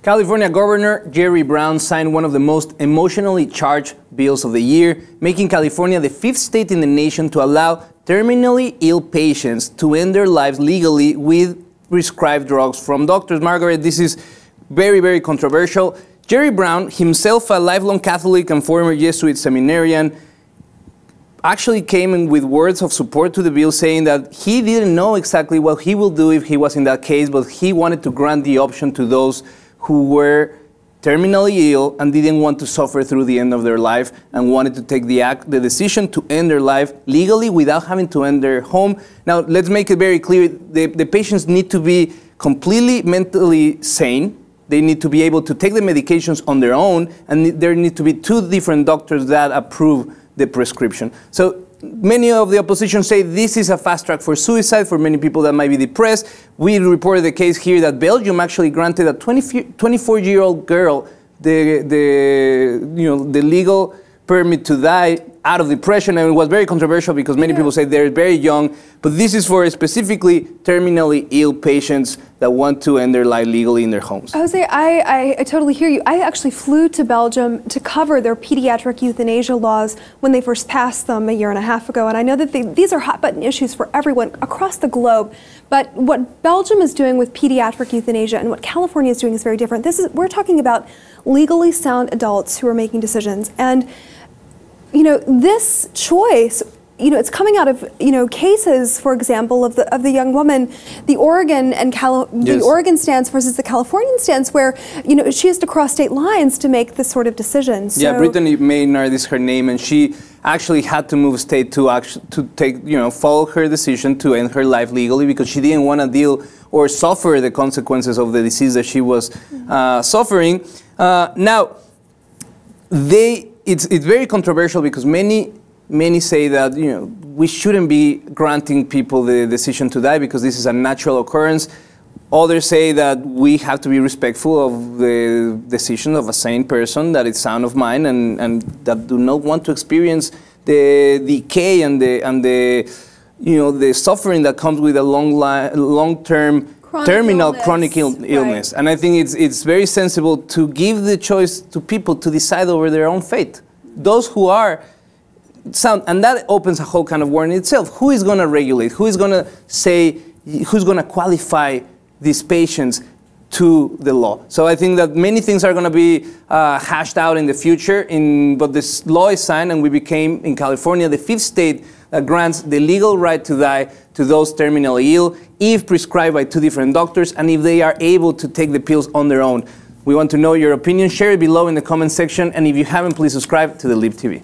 California Governor Jerry Brown signed one of the most emotionally charged bills of the year, making California the 5th state in the nation to allow terminally ill patients to end their lives legally with prescribed drugs from doctors. Margaret, this is very, very controversial. Jerry Brown, himself a lifelong Catholic and former Jesuit seminarian, actually came in with words of support to the bill, saying that he didn't know exactly what he will do if he was in that case, but he wanted to grant the option to those who were terminally ill and didn't want to suffer through the end of their life and wanted to take the decision to end their life legally without having to end their home. Now, let's make it very clear, the patients need to be completely mentally sane. They need to be able to take the medications on their own, and there need to be 2 different doctors that approve the prescription. So many of the opposition say this is a fast track for suicide for many people that might be depressed. We reported the case here that Belgium actually granted a 24-year-old girl the legal permit to die out of depression, and it was very controversial because many people say they're very young, but this is for specifically terminally ill patients that want to end their life legally in their homes. Jose, I totally hear you. I actually flew to Belgium to cover their pediatric euthanasia laws when they first passed them a year and a half ago, and I know that these are hot-button issues for everyone across the globe, but what Belgium is doing with pediatric euthanasia and what California is doing is very different. We're talking about legally sound adults who are making decisions, and this choice, it's coming out of, cases, for example, of the young woman, the Oregon and the Oregon stance versus the Californian stance, where, she has to cross state lines to make this sort of decision. So yeah, Brittany Maynard is her name, and she actually had to move state to follow her decision to end her life legally because she didn't want to deal or suffer the consequences of the disease that she was suffering. Now, it's very controversial because many say that we shouldn't be granting people the decision to die because this is a natural occurrence. Others say that we have to be respectful of the decision of a sane person that is sound of mind and that do not want to experience the decay and the suffering that comes with a long-term chronic illness. Right. And I think it's very sensible to give the choice to people to decide over their own fate. Those who are sound, and that opens a whole kind of war in itself. Who is going to regulate? Who is going to say, who's going to qualify these patients to the law? So I think that many things are going to be hashed out in the future, but this law is signed, and we became, in California, the 5th state that grants the legal right to die to those terminally ill if prescribed by 2 different doctors and if they are able to take the pills on their own. We want to know your opinion. Share it below in the comment section, and if you haven't, please subscribe to the Lib TV.